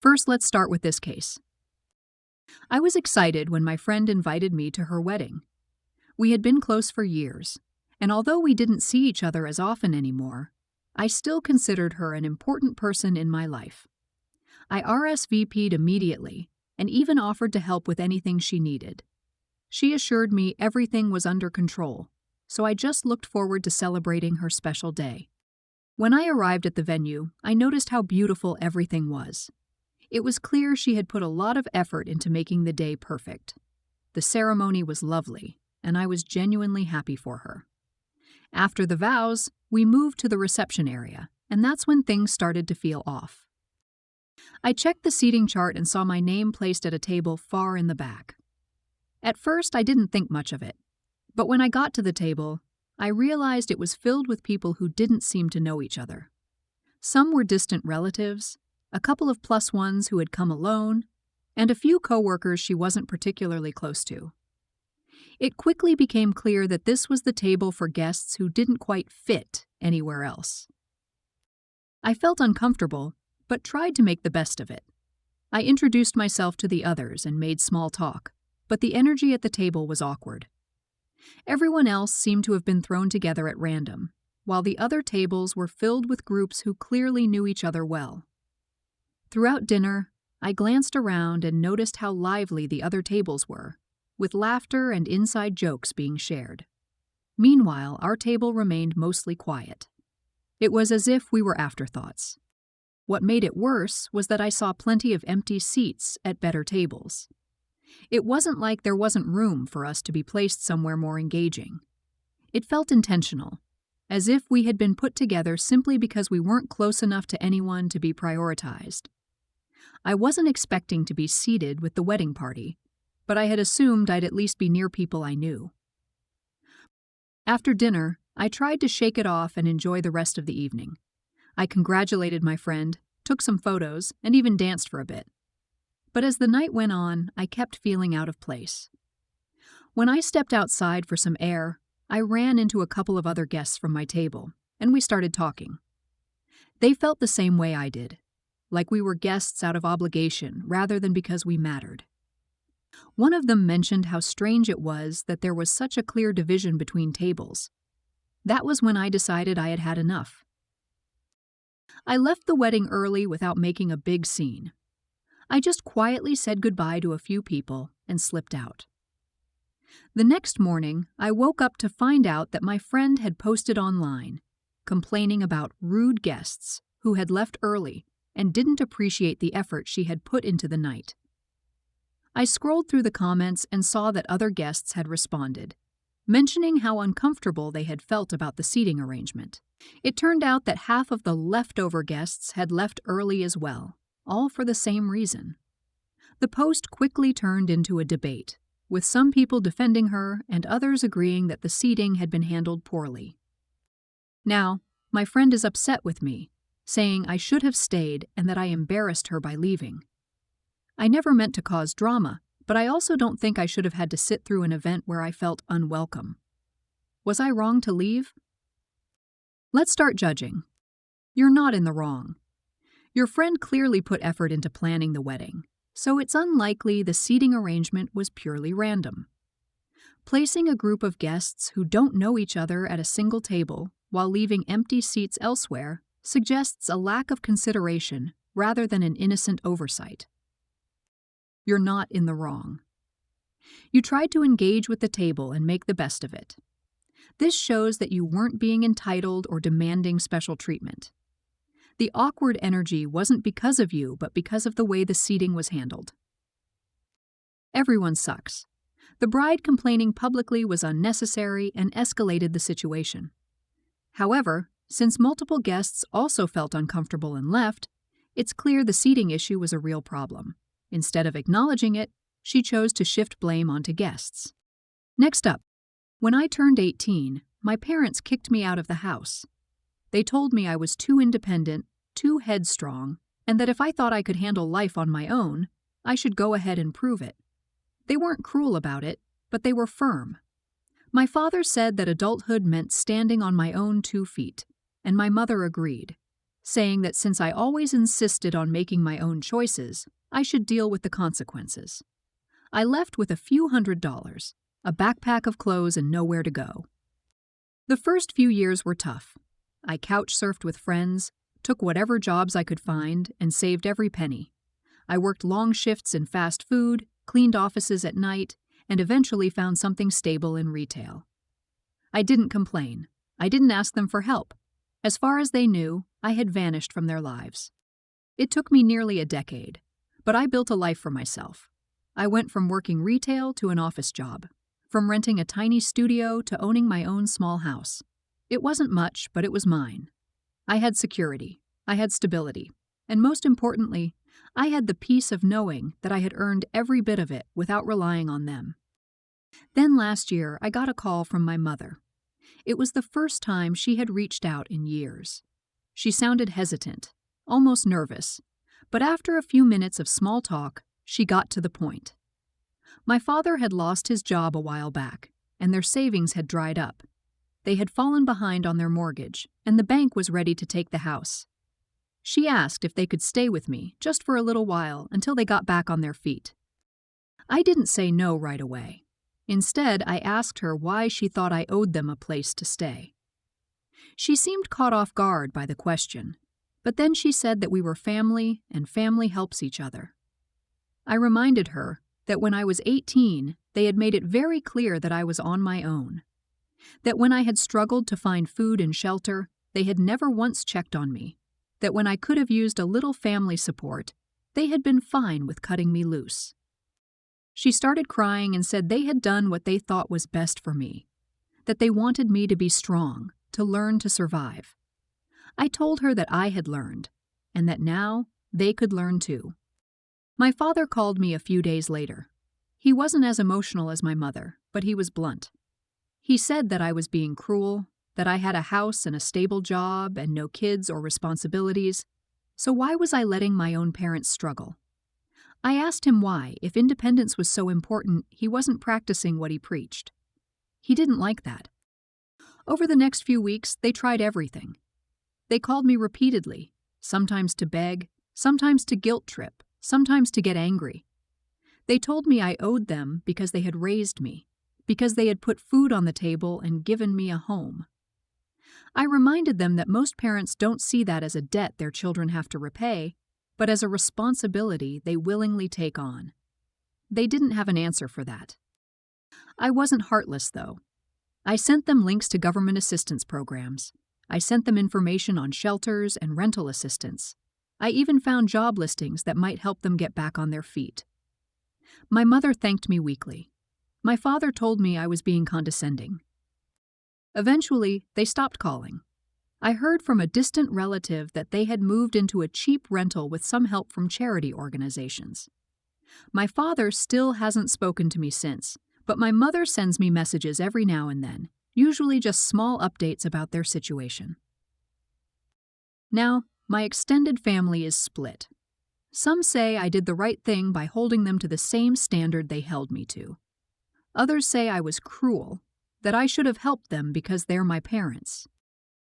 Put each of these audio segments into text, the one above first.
First, let's start with this case. I was excited when my friend invited me to her wedding. We had been close for years, and although we didn't see each other as often anymore, I still considered her an important person in my life. I RSVP'd immediately and even offered to help with anything she needed. She assured me everything was under control, so I just looked forward to celebrating her special day. When I arrived at the venue, I noticed how beautiful everything was. It was clear she had put a lot of effort into making the day perfect. The ceremony was lovely, and I was genuinely happy for her. After the vows, we moved to the reception area, and that's when things started to feel off. I checked the seating chart and saw my name placed at a table far in the back. At first, I didn't think much of it, but when I got to the table, I realized it was filled with people who didn't seem to know each other. Some were distant relatives, a couple of plus ones who had come alone, and a few coworkers she wasn't particularly close to. It quickly became clear that this was the table for guests who didn't quite fit anywhere else. I felt uncomfortable, but tried to make the best of it. I introduced myself to the others and made small talk, but the energy at the table was awkward. Everyone else seemed to have been thrown together at random, while the other tables were filled with groups who clearly knew each other well. Throughout dinner, I glanced around and noticed how lively the other tables were, with laughter and inside jokes being shared. Meanwhile, our table remained mostly quiet. It was as if we were afterthoughts. What made it worse was that I saw plenty of empty seats at better tables. It wasn't like there wasn't room for us to be placed somewhere more engaging. It felt intentional, as if we had been put together simply because we weren't close enough to anyone to be prioritized. I wasn't expecting to be seated with the wedding party, but I had assumed I'd at least be near people I knew. After dinner, I tried to shake it off and enjoy the rest of the evening. I congratulated my friend, took some photos, and even danced for a bit. But as the night went on, I kept feeling out of place. When I stepped outside for some air, I ran into a couple of other guests from my table, and we started talking. They felt the same way I did, like we were guests out of obligation rather than because we mattered. One of them mentioned how strange it was that there was such a clear division between tables. That was when I decided I had had enough. I left the wedding early without making a big scene. I just quietly said goodbye to a few people and slipped out. The next morning, I woke up to find out that my friend had posted online, complaining about rude guests who had left early and didn't appreciate the effort she had put into the night. I scrolled through the comments and saw that other guests had responded, mentioning how uncomfortable they had felt about the seating arrangement. It turned out that half of the leftover guests had left early as well, all for the same reason. The post quickly turned into a debate, with some people defending her and others agreeing that the seating had been handled poorly. Now, my friend is upset with me, saying I should have stayed and that I embarrassed her by leaving. I never meant to cause drama, but I also don't think I should have had to sit through an event where I felt unwelcome. Was I wrong to leave? Let's start judging. You're not in the wrong. Your friend clearly put effort into planning the wedding, so it's unlikely the seating arrangement was purely random. Placing a group of guests who don't know each other at a single table while leaving empty seats elsewhere suggests a lack of consideration rather than an innocent oversight. You're not in the wrong. You tried to engage with the table and make the best of it. This shows that you weren't being entitled or demanding special treatment. The awkward energy wasn't because of you, but because of the way the seating was handled. Everyone sucks. The bride complaining publicly was unnecessary and escalated the situation. However, since multiple guests also felt uncomfortable and left, it's clear the seating issue was a real problem. Instead of acknowledging it, she chose to shift blame onto guests. Next up, when I turned 18, my parents kicked me out of the house. They told me I was too independent, too headstrong, and that if I thought I could handle life on my own, I should go ahead and prove it. They weren't cruel about it, but they were firm. My father said that adulthood meant standing on my own 2 feet, and my mother agreed. saying that since I always insisted on making my own choices, I should deal with the consequences. I left with a few $100s, a backpack of clothes, and nowhere to go. The first few years were tough. I couch surfed with friends, took whatever jobs I could find, and saved every penny. I worked long shifts in fast food, cleaned offices at night, and eventually found something stable in retail. I didn't complain. I didn't ask them for help. As far as they knew, I had vanished from their lives. It took me nearly a decade, but I built a life for myself. I went from working retail to an office job, from renting a tiny studio to owning my own small house. It wasn't much, but it was mine. I had security, I had stability, and most importantly, I had the peace of knowing that I had earned every bit of it without relying on them. Then last year, I got a call from my mother. It was the first time she had reached out in years. She sounded hesitant, almost nervous, but after a few minutes of small talk, she got to the point. My father had lost his job a while back, and their savings had dried up. They had fallen behind on their mortgage, and the bank was ready to take the house. She asked if they could stay with me just for a little while until they got back on their feet. I didn't say no right away. Instead, I asked her why she thought I owed them a place to stay. She seemed caught off guard by the question, but then she said that we were family and family helps each other. I reminded her that when I was 18, they had made it very clear that I was on my own. That when I had struggled to find food and shelter, they had never once checked on me. That when I could have used a little family support, they had been fine with cutting me loose. She started crying and said they had done what they thought was best for me, that they wanted me to be strong, to learn to survive. I told her that I had learned, and that now they could learn too. My father called me a few days later. He wasn't as emotional as my mother, but he was blunt. He said that I was being cruel, that I had a house and a stable job and no kids or responsibilities, so why was I letting my own parents struggle? I asked him why, if independence was so important, he wasn't practicing what he preached. He didn't like that. Over the next few weeks, they tried everything. They called me repeatedly, sometimes to beg, sometimes to guilt trip, sometimes to get angry. They told me I owed them because they had raised me, because they had put food on the table and given me a home. I reminded them that most parents don't see that as a debt their children have to repay, but as a responsibility they willingly take on. They didn't have an answer for that. I wasn't heartless, though. I sent them links to government assistance programs. I sent them information on shelters and rental assistance. I even found job listings that might help them get back on their feet. My mother thanked me weekly. My father told me I was being condescending. Eventually, they stopped calling. I heard from a distant relative that they had moved into a cheap rental with some help from charity organizations. My father still hasn't spoken to me since, but my mother sends me messages every now and then, usually just small updates about their situation. Now, my extended family is split. Some say I did the right thing by holding them to the same standard they held me to. Others say I was cruel, that I should have helped them because they're my parents.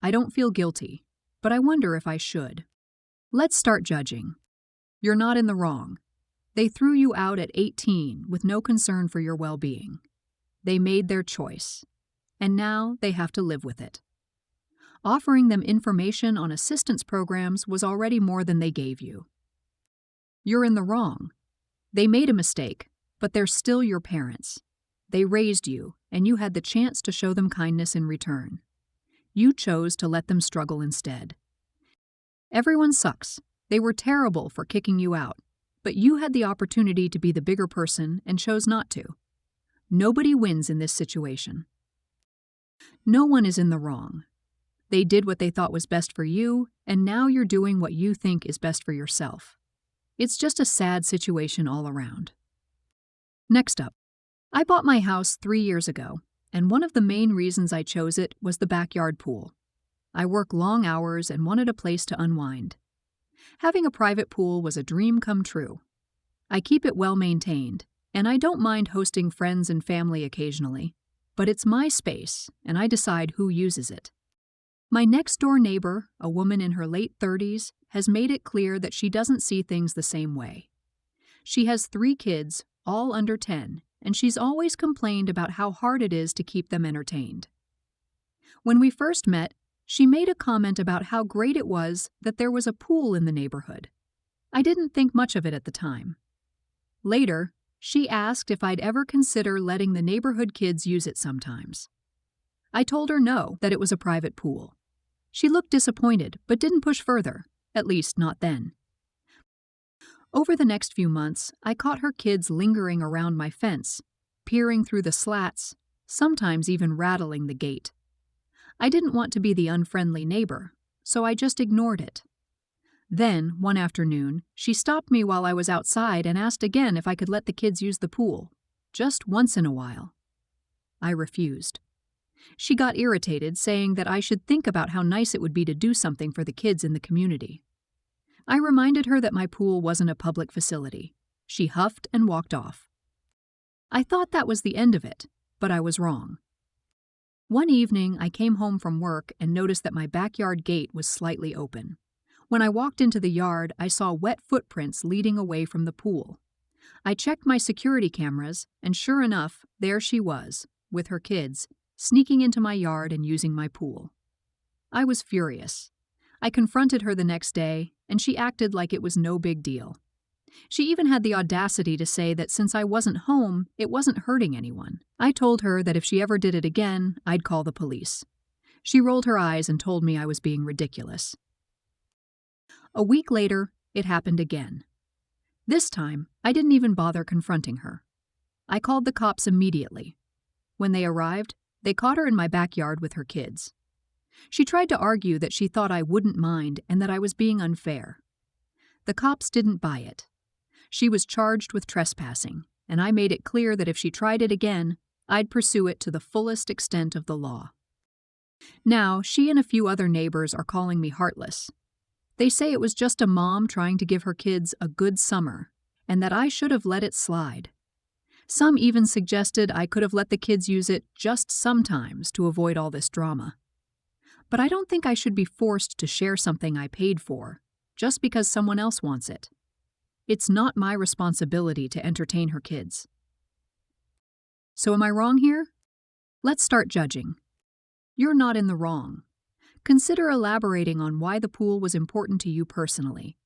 I don't feel guilty, but I wonder if I should. Let's start judging. You're not in the wrong. They threw you out at 18 with no concern for your well-being. They made their choice, and now they have to live with it. Offering them information on assistance programs was already more than they gave you. You're in the wrong. They made a mistake, but they're still your parents. They raised you, and you had the chance to show them kindness in return. You chose to let them struggle instead. Everyone sucks. They were terrible for kicking you out, but you had the opportunity to be the bigger person and chose not to. Nobody wins in this situation. No one is in the wrong. They did what they thought was best for you, and now you're doing what you think is best for yourself. It's just a sad situation all around. Next up, I bought my house 3 years ago, and one of the main reasons I chose it was the backyard pool. I work long hours and wanted a place to unwind. Having a private pool was a dream come true. I keep it well maintained, and I don't mind hosting friends and family occasionally, but it's my space, and I decide who uses it. My next-door neighbor, a woman in her late 30s, has made it clear that she doesn't see things the same way. She has 3 kids, all under 10, and she's always complained about how hard it is to keep them entertained. When we first met, she made a comment about how great it was that there was a pool in the neighborhood. I didn't think much of it at the time. Later, she asked if I'd ever consider letting the neighborhood kids use it sometimes. I told her no, that it was a private pool. She looked disappointed, but didn't push further, at least not then. Over the next few months, I caught her kids lingering around my fence, peering through the slats, sometimes even rattling the gate. I didn't want to be the unfriendly neighbor, so I just ignored it. Then, one afternoon, she stopped me while I was outside and asked again if I could let the kids use the pool, just once in a while. I refused. She got irritated, saying that I should think about how nice it would be to do something for the kids in the community. I reminded her that my pool wasn't a public facility. She huffed and walked off. I thought that was the end of it, but I was wrong. One evening, I came home from work and noticed that my backyard gate was slightly open. When I walked into the yard, I saw wet footprints leading away from the pool. I checked my security cameras, and sure enough, there she was, with her kids, sneaking into my yard and using my pool. I was furious. I confronted her the next day, and she acted like it was no big deal. She even had the audacity to say that since I wasn't home, it wasn't hurting anyone. I told her that if she ever did it again, I'd call the police. She rolled her eyes and told me I was being ridiculous. A week later, it happened again. This time, I didn't even bother confronting her. I called the cops immediately. When they arrived, they caught her in my backyard with her kids. She tried to argue that she thought I wouldn't mind and that I was being unfair. The cops didn't buy it. She was charged with trespassing, and I made it clear that if she tried it again, I'd pursue it to the fullest extent of the law. Now, she and a few other neighbors are calling me heartless. They say it was just a mom trying to give her kids a good summer, and that I should have let it slide. Some even suggested I could have let the kids use it just sometimes to avoid all this drama. But I don't think I should be forced to share something I paid for, just because someone else wants it. It's not my responsibility to entertain her kids. So am I wrong here? Let's start judging. You're not in the wrong. Consider elaborating on why the pool was important to you personally.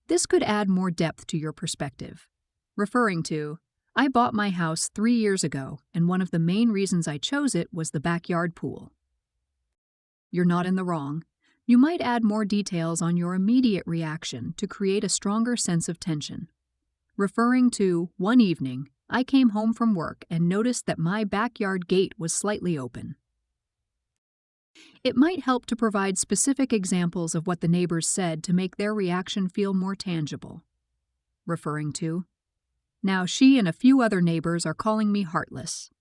This could add more depth to your perspective. Referring to, I bought my house 3 years ago, and one of the main reasons I chose it was the backyard pool. You're not in the wrong. You might add more details on your immediate reaction to create a stronger sense of tension. Referring to, one evening, I came home from work and noticed that my backyard gate was slightly open. It might help to provide specific examples of what the neighbors said to make their reaction feel more tangible. Referring to, now she and a few other neighbors are calling me heartless.